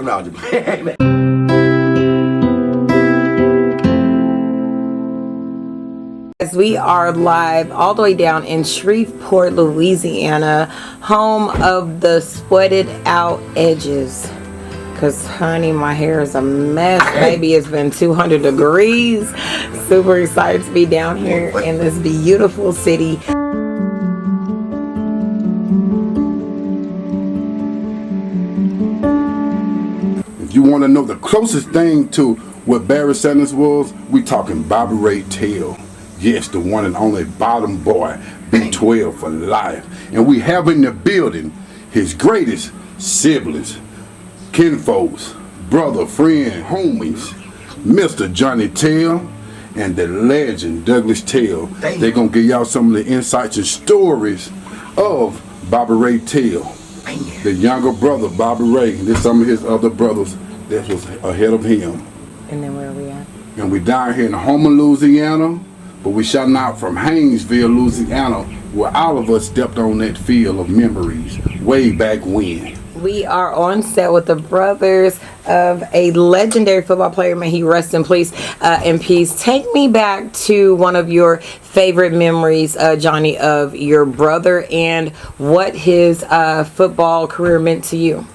No, just playing. As we are live all the way down in Shreveport, Louisiana, home of the sweated out edges. Because, honey, my hair is a mess. Baby, it's been 200 degrees. Super excited to be down here in this beautiful city. If you want to know the closest thing to what Barry Sanders was, we talking Bobby Ray Tail. Yes, the one and only bottom boy, B12 for life. And we have in the building his greatest siblings, kinfolks, brother, friend, homies, Mr. Johnny Tail and the legend Douglas Tail. They're going to give y'all some of the insights and stories of Bobby Ray Tail. The younger brother, Bobby Ray. There's some of his other brothers that was ahead of him. And then where are we at? And we down here in Houma, Louisiana, but we shouting out from Haynesville, Louisiana, where all of us stepped on that field of memories way back when. We are on set with the brothers of a legendary football player. May he rest in peace. Take me back to one of your favorite memories, Johnny, of your brother and what his football career meant to you.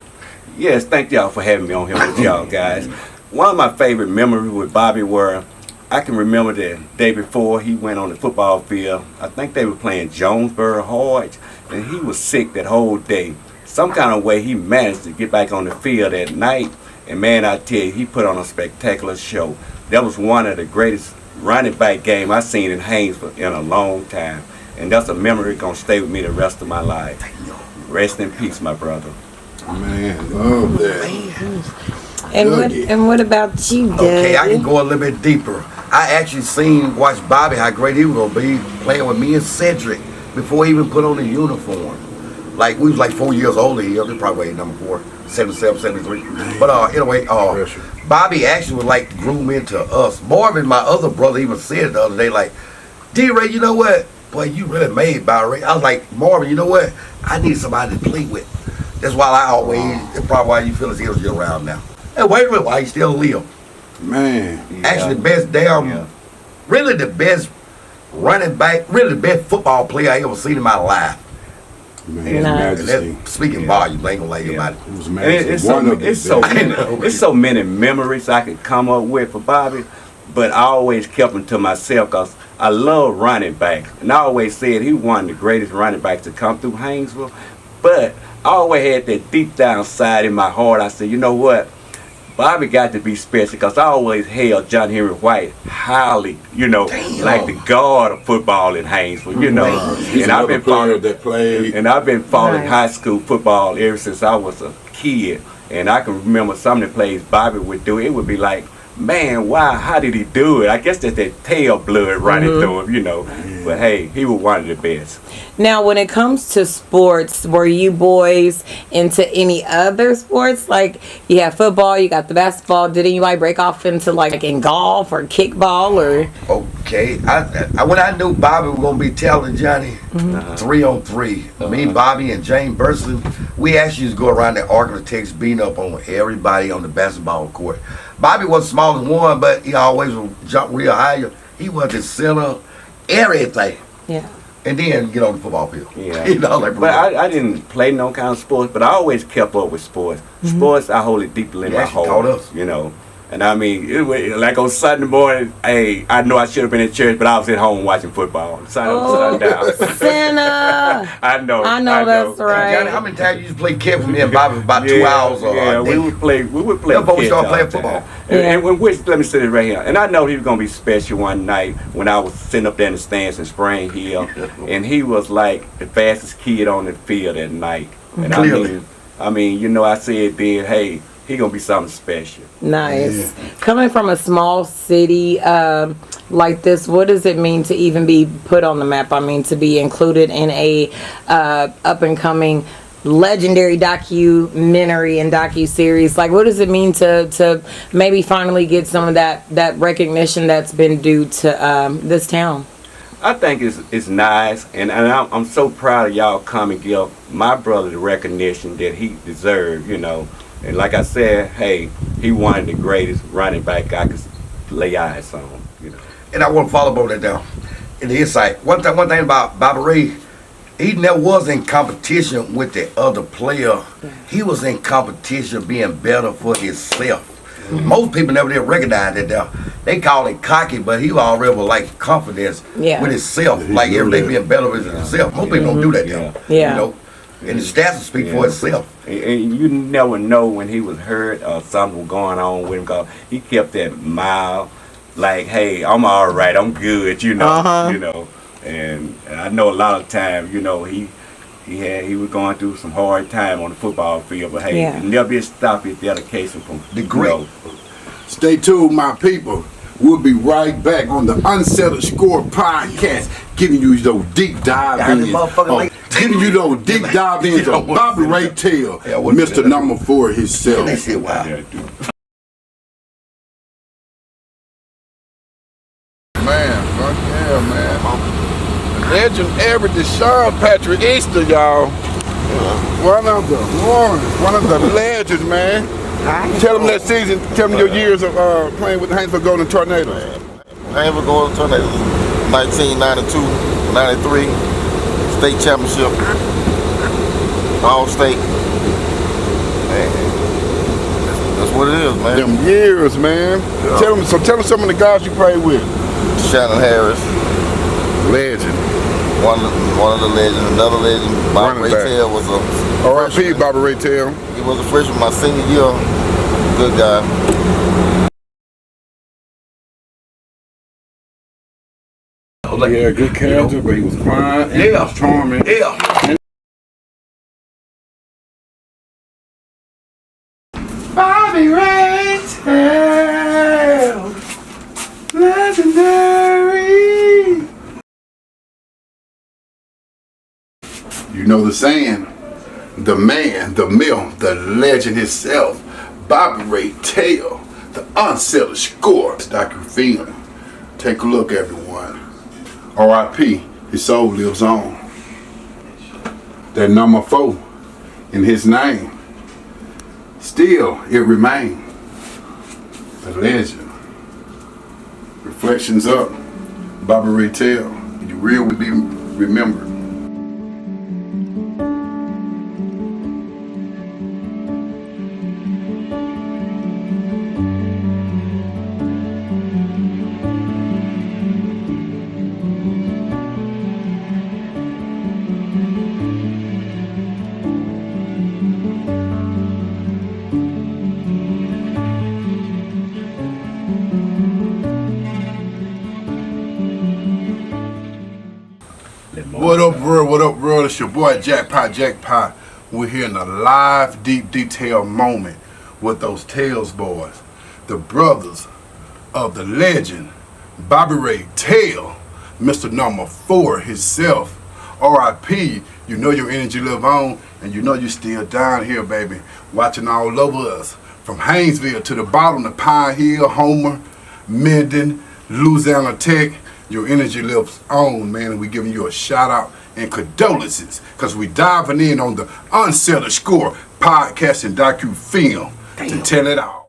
Yes, thank y'all for having me on here with y'all guys. One of my favorite memories with Bobby were, I can remember the day before he went on the football field. I think they were playing Jonesboro Hard, and he was sick that whole day. Some kind of way he managed to get back on the field at night, and man, I tell you, he put on a spectacular show. That was one of the greatest running back game I've seen in Haynesville in a long time, and that's a memory gonna stay with me the rest of my life. Rest in peace, my brother. Man, love that. And what about you, Dad? Okay, I can go a little bit deeper. I actually watched Bobby, how great he was gonna be playing with me and Cedric before he even put on the uniform. Like, we was like 4 years older here. They probably weighed number 4, 77, 73. But anyway, Bobby actually was like groomed into us. Marvin, my other brother, even said the other day, like, D-Ray, you know what? Boy, you really made Bobby Ray. I was like, Marvin, you know what? I need somebody to play with. That's why that's probably why you feel as if you're around now. And wait a minute, why he still live. Man. Yeah. Actually, the best really the best running back, really the best football player I ever seen in my life. Man, majesty. Speaking volumes, I ain't gonna lie about it. It was majesty. It's so many memories I could come up with for Bobby, but I always kept them to myself because I love running backs. And I always said he was one of the greatest running backs to come through Haynesville. But I always had that deep down side in my heart. I said, you know what? Bobby got to be special because I always held John Henry White highly, like the god of football in Haynesville, And I've been following high school football ever since I was a kid. And I can remember some of the plays Bobby would do. It would be like, man, wow, how did he do it? I guess that's that tail blood running through him, But hey, he was one of the best. Now, when it comes to sports, were you boys into any other sports? Like, you have football, you got the basketball. Did anybody break off into like in golf or kickball or? Okay, when I knew Bobby was gonna be telling Johnny 3-on-3, me, Bobby, and James Burson, we actually used to go around the architects beating up on everybody on the basketball court. Bobby was the smallest one, but he always would jump real high. He was the center, everything. Yeah. And then get on the football field. Yeah. But I didn't play no kind of sports, but I always kept up with sports. Sports, I hold it deeply in my heart. Taught us. And I mean, like on Sunday morning, hey, I know I should have been in church, but I was at home watching football. Sundown. Sinner. I know that's right. Johnny, how many times you used to play catch with me and Bobby for about 2 hours? We would play before we started playing football. And let me say this right here. And I know he was going to be special one night when I was sitting up there in the stands in Spring Hill. And he was like the fastest kid on the field that night. And Clearly. I mean, I said then, hey, he gonna be something special. Nice. Yeah. Coming from a small city like this, what does it mean to even be put on the map? I mean, to be included in a up and coming legendary documentary and docu-series. Like, what does it mean to maybe finally get some of that recognition that's been due to this town? I think it's nice, and I'm so proud of y'all coming give my brother the recognition that he deserved, And like I said, hey, he one of the greatest running back I could lay eyes on. And I want to follow up on that now. In the insight, one thing about Bobby Ray, he never was in competition with the other player. He was in competition being better for himself. Most people never did recognize that. They call it cocky, but he already was like confidence with himself, like every day being better with himself. Most people don't do that now. You know, and the stats will speak for itself. And you never know when he was hurt or something was going on with him. Cause he kept that mild, like, hey, I'm all right, I'm good, you know. And I know a lot of times, you know, he was going through some hard time on the football field, but hey, it never stop his dedication from the great. Stay tuned, my people. We'll be right back on the Unsettled Score podcast, giving you those deep dive-ins. Giving you those deep dive-ins on Bobby Ray Taylor, Mr. Number 4 himself. Man, fuck yeah, man. Legend Everett Deshaun Patrick Easter, y'all. One of the legends, man. Tell them that season, tell them your years of playing with the Haynesville Golden Tornadoes. Haynesville Golden Tornadoes, 1992, 93, state championship, all state. Man, that's what it is, man. Them years, man. Yeah. Tell them some of the guys you played with. Shannon Harris, legend. One of the legends. Another legend, Bobby Ray Taylor was a R.I.P. Bobby Ray Taylor. He was a freshman my senior year. Good guy. Yeah, good character, but he was fine and he was charming. Bobby Ray Taylor, legendary. You know the saying, the man, the myth, the legend himself, Bobby Ray Taylor, the Unsettled Score. Dr. Fina, take a look, everyone. R.I.P. His soul lives on. That number 4 in his name, still it remains a legend. Reflections up, Bobby Ray Taylor. You will be remembered. What up, bro? What up, bro? It's your boy Jackpot. We're here in a live, deep detail moment with those Tails boys, the brothers of the legend, Bobby Ray Taylor, Mr. Number 4 himself. R.I.P. You know your energy live on, and you know you're still down here, baby, watching all over us. From Haynesville to the bottom of Pine Hill, Homer, Minden, Louisiana Tech. Your energy lives on, man, and we're giving you a shout out and condolences because we diving in on the Unsettled Score podcast and docu-film to tell it all.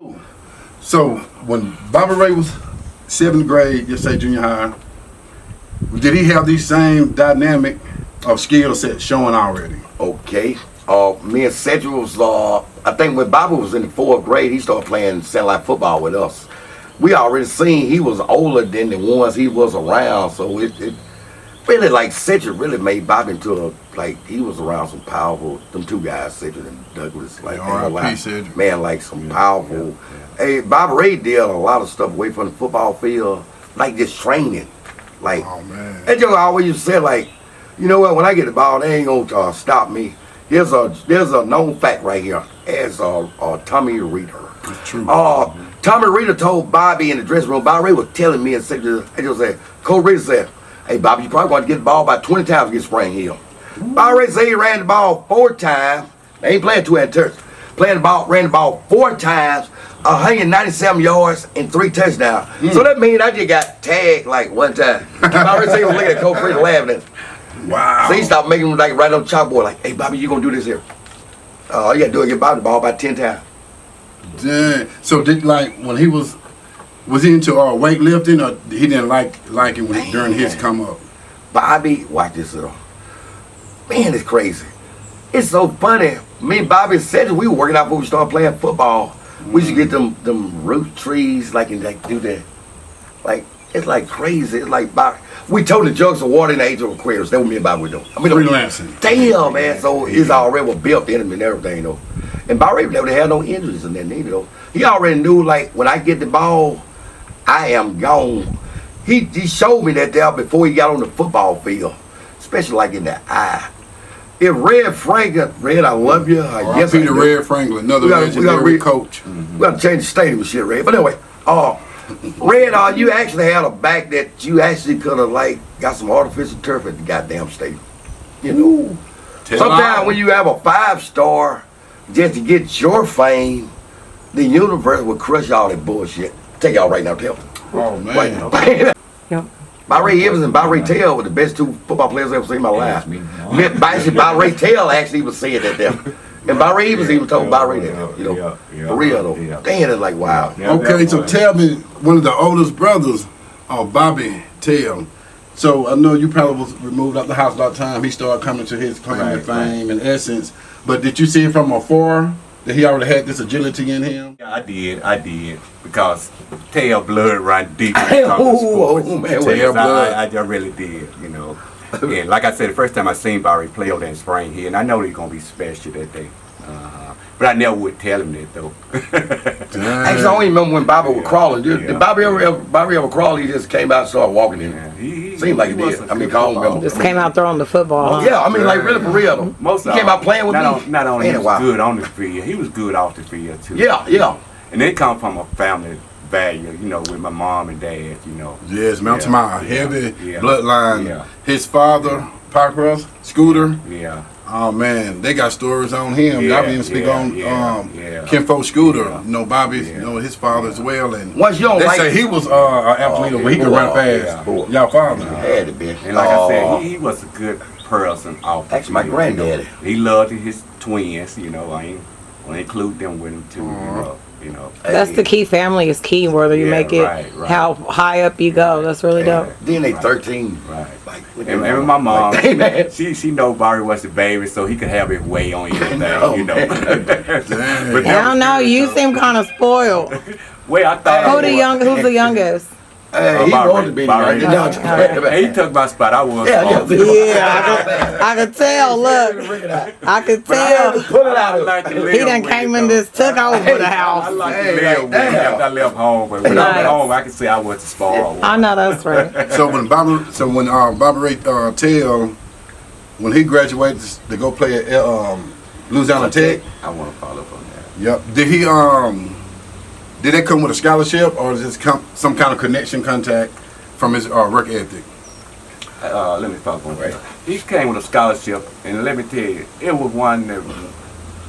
So when Bobby Ray was 7th grade, just say junior high, did he have these same dynamic of skill set showing already? Okay. Me and Cedric was, I think when Bobby was in the 4th grade, he started playing satellite football with us. We already seen he was older than the ones he was around, so it really, like, Cedric really made Bobby into he was around some powerful, them two guys, Cedric and Douglas, like, Cedric. Man, like some powerful. Hey, Bobby Ray did a lot of stuff away from the football field, like just training. Like, oh, man. that joke always used to say, like, you know what, when I get the ball, they ain't gonna stop me. There's a known fact right here, as Tommy Reader. It's true. Tommy Reader told Bobby in the dressing room, Bobby Ray was telling me, and just said, Coach Reader said, hey, Bobby, you probably want to get the ball about 20 times to get sprain heel. Bobby Ray said he ran the ball 4 times. They ain't playing 2 at turns. Ran the ball 4 times, 197 yards and 3 touchdowns. So that means I just got tagged like 1 time. Bobby Ray said he was looking at Coach Reader laughing at him. Wow. So he stopped making him like right on the chalkboard, like, hey, Bobby, you gonna do this here. All you gotta do is get Bobby the ball about 10 times. Dang. So did like when he was he into weightlifting, or he didn't like it when during his come up? Bobby, watch this though. Man, it's crazy. It's so funny. Me and Bobby said we were working out before we started playing football. We used to get them root trees, like, and like do that. Like, it's like crazy. It's like Bobby. We told the jugs of water in the age of Aquarius. That's what me and Bobby were doing. I mean, Freelancing. damn, man. So it's already was built in him and everything, though. And Bobby never had no injuries in that neither, though. He already knew, like, when I get the ball, I am gone. He showed me that there before he got on the football field, especially like in the eye. If Red Franklin, Red, I love you. Yes, Peter Red Franklin, another legendary coach. We got to change the stadium and shit, Red. But anyway, Red, you actually had a back that you actually could have like got some artificial turf at the goddamn stadium. You know, sometimes when you have a 5-star, just to get your fame, the universe will crush all that bullshit. Tell y'all right now, tell. Oh man. Right now. Yep. Barry Evans and Barry Taylor were the best 2 football players I've ever seen in my life. Barry Taylor actually was saying that there. And Barry Evans even told Barry that, you know, for real though. Damn, it's like, wow. Okay, so tell me, one of the oldest brothers, Bobby Taylor. So I know you probably was removed out the house a lot of time. He started coming to his claim to fame and essence. But did you see him from afar? That he already had this agility in him? Yeah, I did, because tail blood run deep. Oh, man, tail blood. I really did, you know. And like I said, the first time I seen Barry play over there in Spring Hill, and I know he's gonna be special that day. But I never would tell him that though. Actually, I don't even remember when Bobby was crawling. Did Bobby ever crawl? He just came out and started walking in. Yeah, Seemed like he did. I mean, I don't remember. Just came out throwing the football. Huh? Yeah, I mean, like really for real though. Most he came out playing with me. Not only he was wow. good on the field, he was good off the field too. Yeah. And they come from a family value, you know, with my mom and dad, you know. Yes, Mount Tamar, heavy bloodline. Yeah. His father, Parkrust, Scooter. Yeah. Oh man, they got stories on him. Y'all even speak on Kinfolk Scooter. You know, Bobby, you know, his father as well. And once you don't they like, say he was an athlete where he could run fast. Y'all father. Had to be. And like I said, he was a good person off the Actually, my field, granddaddy. You know. He loved his twins, you know. I include them with him too, you know. That's the key. Family is key, whether you make it right. how high up you go. That's really dope. Then they 13. Right. Like, And my mom, hey, man. she know Barry was the baby, so he could have his way on anything, you know. But I don't know. You seem kind of spoiled. well, I thought Who's the youngest? He wanted to be Barry. the He took my spot. I was Yeah, small. Yeah, I could tell. Look, I could tell. Put it out. like to live He done with came it, and though. just took over the I house. like to Hey, live with it damn. after I left home, but when I Nice. went home, I could say I went to spoil. I know that's right. So when Bobby Ray Taylor, when he graduated to go play at Louisiana Tech. I want to follow up on that. Yep. Did that come with a scholarship, or does this come some kind of contact from his work ethic? Let me follow up on that. He came with a scholarship, and let me tell you, it was one of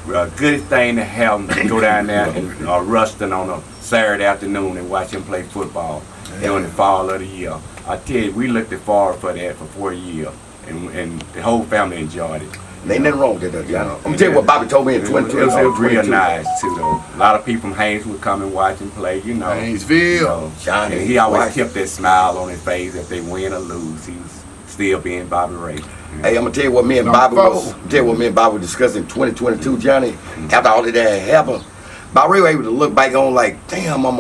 the goodest thing to have him to go down there in Ruston on a Saturday afternoon and watch him play football during the fall of the year. I tell you, we looked forward for that for 4 years, and the whole family enjoyed it. Ain't nothing wrong with that, John. I'm gonna tell you what Bobby told me in It was 2022. real nice too, though. A lot of people from Haynes would come and watch him play, you know. Haynesville. You know. Johnny, And he always watch. kept that smile on his face if they win or lose. He was still being Bobby Ray. Hey, I'm gonna tell you what me and Bobby were discussing in 2022, Johnny. After all of that had happened, Bobby was able to look back on like, damn, I'm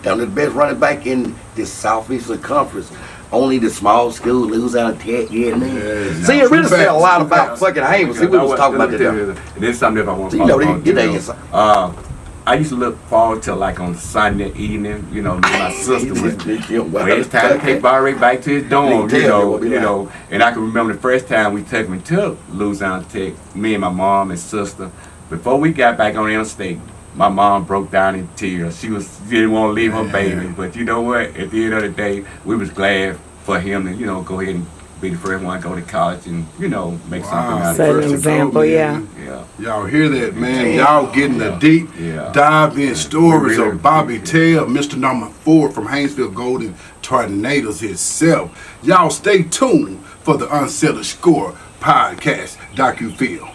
down to the best running back in this Southeastern Conference. Only the small school lose out of Tech, yeah, man. See, it really said a lot about fucking Haynes. See, we was talking about that. And there's something if I want to You know, follow get that on, inside. I used to look forward to like on Sunday evening, you know, my sister was when it's time to take Barry back to his dorm, you know, and I can remember the first time we took him to Louisiana Tech, me and my mom and sister. Before we got back on the interstate, my mom broke down in tears. She didn't want to leave her baby, but you know what? At the end of the day, we was glad for him to, you know, go ahead and be the first one to go to college and, you know, make something out of Set it. an example, yeah. Yeah. Y'all hear that, man? Y'all getting the deep dive in stories We really of Bobby Taylor, Mr. Number 4 from Haynesville Golden Tornadoes himself. Y'all stay tuned for the Unsettled Score podcast docu-film.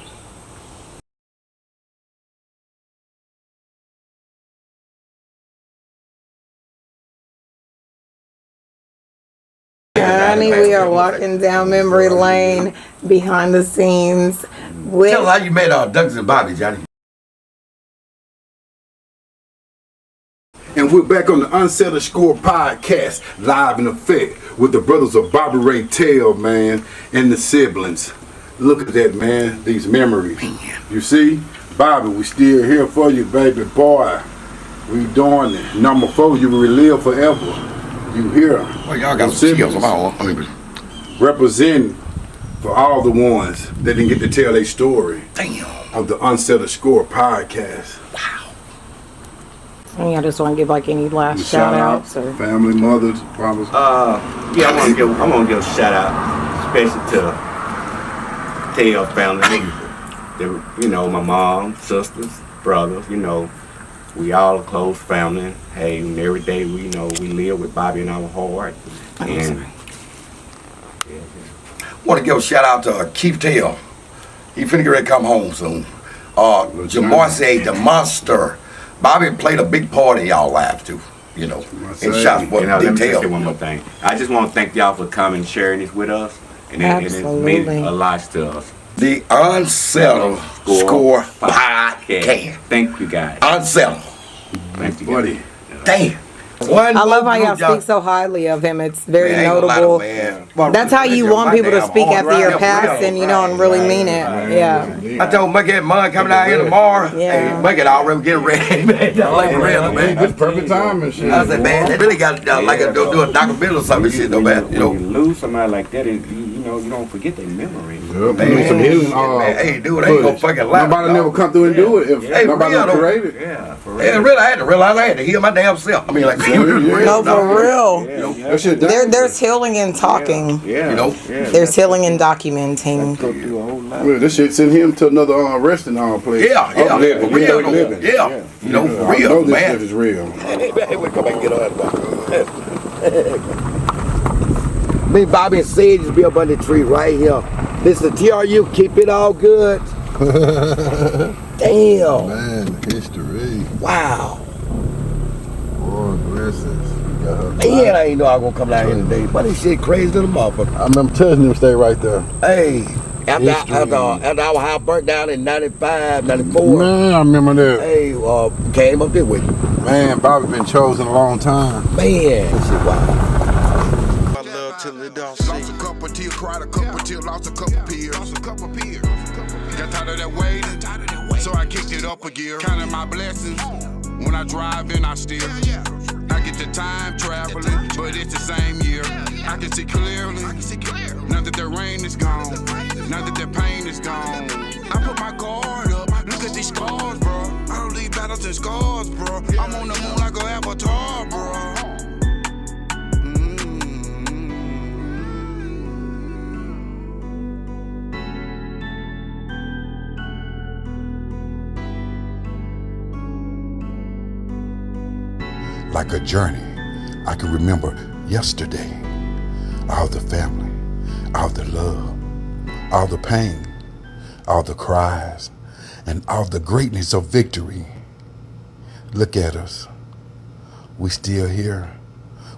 Johnny, we are walking down memory lane behind the scenes with. Tell us how you met Douglas and Bobby, Johnny. And we're back on the Unsettled Score podcast, live in effect, with the brothers of Bobby Ray Tail, man, and the siblings. Look at that, man, these memories. You see? Bobby, we still here for you, baby boy. We doing it. Number 4, you will live forever. You here. Well, y'all got some skills. Representing for all the ones that didn't get to tell their story. Damn. Of the Unsettled Score podcast. Wow. I just want to give like any last shout outs or family, mothers, fathers. Yeah, I'm gonna give a shout out, especially to Tail family. You know, my mom, sisters, brothers. You know, we all a close family. Hey, and every day we live with Bobby in our heart. And Want to give a shout out to Keith Tail. He finna get ready to come home soon. Jamar said the monster. Bobby played a big part in y'all lives too, you know. And shots for let me just say detail. one more thing. I just want to thank y'all for coming and sharing this with us. And it's meant a lot to us. The Unsettled Score podcast. Thank you guys. Unsettled. Thank you, buddy. Damn. I love how y'all speak so highly of him. It's very notable. That's how you want people to speak after your past, and you don't really mean it. Yeah. I told Bucket Mud coming out here tomorrow. Yeah. Hey, Bucket already getting ready, man. Man. It's perfect time and shit. I said, man, they really got to do a documentary or something, shit, though, man. You know. When you lose somebody like that, you don't forget their memory. Yep, man, some healing. Hey, dude, ain't gonna fucking lie. Nobody never come through and do it if nobody created. Yeah, for real. Yeah, really, I had to realize I had to heal my damn self. I mean, like, No, for real. That shit done. There's healing in talking. Yeah. You know? There's healing in documenting. Go through a whole lot. Well, this shit send him to another resting place. Yeah. Living, For real, living. yeah. You know, for I know real, this man. shit is real. Hey, come back and get on. Me, Bobby, and Sage just be up under the tree right here. Listen, TRU, keep it all good. Damn. Man, history. Wow. Lord blessings. Man, I ain't know I was gonna come down here today. But this shit crazy to the motherfucker. I remember telling him to stay right there. Hey, after our house burnt down in 95, 94. Man, I remember that. Hey, came up this way. Man, Bobby been chosen a long time. Man, shit, wow. Lost a couple tears, cried a couple tears, lost a couple peers. Got tired of that waiting, so I kicked it up a gear. Counting my blessings, when I drive in, I steer. I get the time traveling, but it's the same year. I can see clearly, now that the rain is gone, now that the pain is gone. I put my guard up, look at these scars, bro. I don't leave battles and scars, bro. I'm on the moon like an avatar, bro. Like a journey, I can remember yesterday. All the family, all the love, all the pain, all the cries, and all the greatness of victory. Look at us. We still here.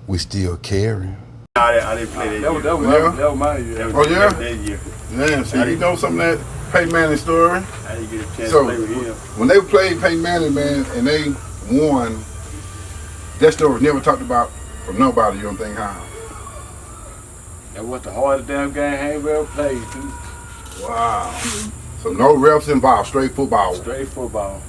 We still caring. I didn't play that. That was my year. Oh, yeah? That year. Damn, see, you know some of that Peyton Manning story? I didn't get a chance So, to play with him. when they played Peyton Manning, man, and they won, that story was never talked about from nobody, you don't think how? That was the hardest damn game I ain't ever played, too. Wow. So no refs involved, straight football. Straight football.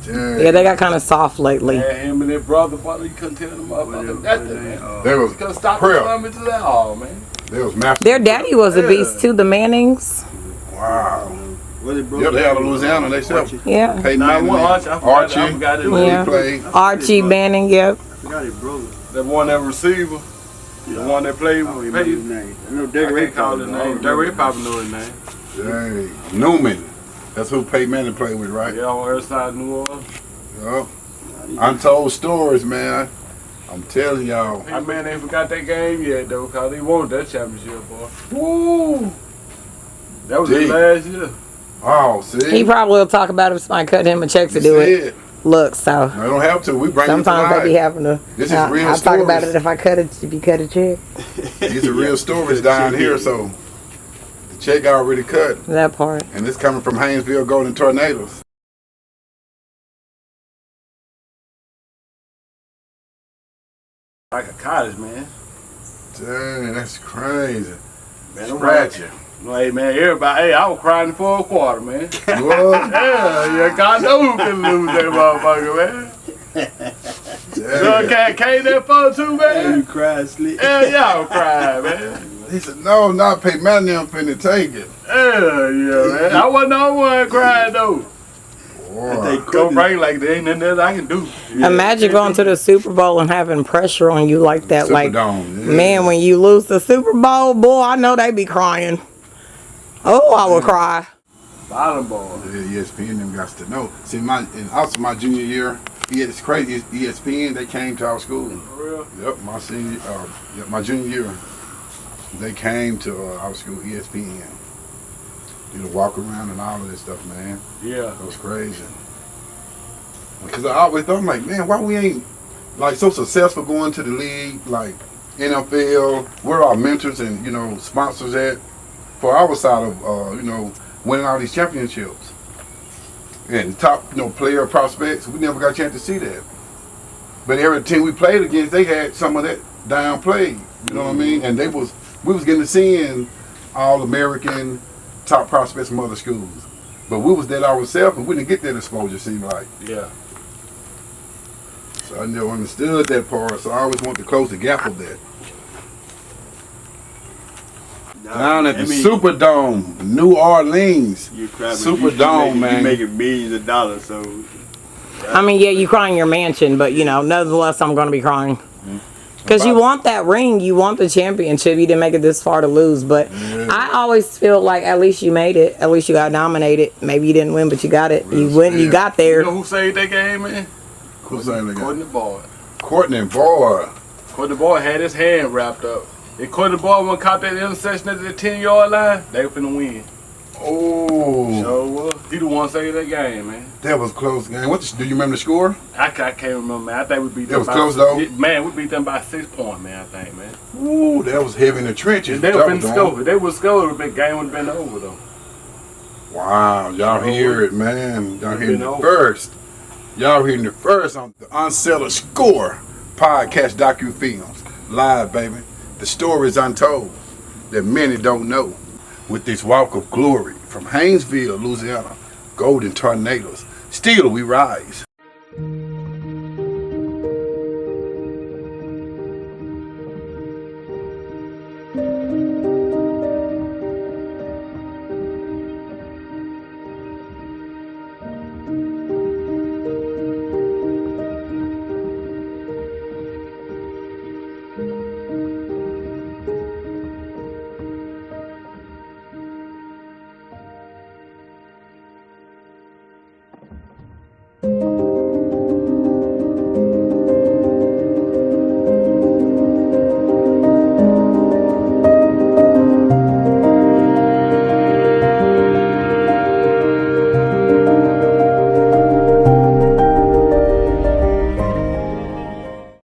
Dang. Yeah, they got kind of soft lately. Yeah, him and their brother, you couldn't tell them motherfuckers nothing, man. They was Couldn't stop the prayer. coming to that all, man. They was master. Their daddy was a beast too, the Mannings. Wow. Yeah, they out of Louisiana, they said. Yeah. Peyton Nah, Manning, one Archie. I forgot his name. Yeah. he played. Archie Manning, yep. That one, that receiver. The one that played with Peyton. I know I can't call his name. Derek probably know his name. Dang. Newman. That's who Peyton Manning played with, right? Yeah, on her side of New Orleans. Yup. Untold stories, man. I'm telling y'all. That man ain't forgot that game yet, though, because he won that championship, boy. Woo! That was his Gee. last year. Oh, see? He probably will talk about it if somebody cut him a check to do it. look. So I don't have to. We bring it to sometimes life. they be having to. This is real I'll talk about stories. it if you cut a check. These are real stories down here, so the check already cut. That part. And this coming from Haynesville Golden Tornadoes. Like a college, man. Dang, that's crazy. Man, Scratchy. No, hey, man, everybody, hey, I was crying for a quarter, man. You was? Yeah, God know who can lose that motherfucker, man. So, came that fun too, man. You cried sleep. Yeah, y'all crying, man. He said, no, not pay my damn finna take it. Yeah, man. I wasn't the only one crying, though. Boy. Go break like there ain't nothing else I can do. Imagine going to the Super Bowl and having pressure on you like that. Like, Superdome, yeah. man, when you lose the Super Bowl, boy, I know they be crying. Oh, I would cry. Bottom ball. Yeah, ESPN them got to know. See, also my junior year, it's crazy. ESPN, they came to our school. For real? Yep, my junior year, they came to our school, ESPN. You know, walk around and all of this stuff, man. Yeah. It was crazy. Because I always thought, I'm like, man, why we ain't like so successful going to the league, like NFL? Where our mentors and sponsors at for our side of winning all these championships and top player prospects? We never got a chance to see that. But every team we played against, they had some of that downplayed. You know what I mean? And we was getting to seeing all American top prospects from other schools. But we was that ourselves and we didn't get that exposure, seemed like. Yeah. So I never understood that part, so I always wanted to close the gap of that. Down at the Superdome, New Orleans. Superdome, man. You making millions of dollars, so. I mean, yeah, you cry in your mansion, but nonetheless, I'm going to be crying. Because you want that ring, you want the championship. You didn't make it this far to lose, but I always feel like at least you made it. At least you got nominated. Maybe you didn't win, but you got it. You went, you got there. You know who saved that game, man? Who's saying that? Courtney Boyd. Courtney Boyd. Courtney Boyd had his hand wrapped up. If Courtney Boyd would caught that interception at the 10-yard line, they were finna win. Oh, So he the one saved that game, man. that was a close game. Do you remember the score? I can't remember, man. I think we beat them. It was close, though? Man, we beat them by 6 points, man. I think, man. Ooh, that was heavy in the trenches. If they were finna score, if they would score, the game would have been over, though. Wow, y'all hear it, man. Y'all hearing Been it over. first. Y'all hearing it first on the Unsettled Score podcast docu-films. Live, baby. The stories untold that many don't know. With this walk of glory from Haynesville, Louisiana, Golden Tornadoes. Still we rise.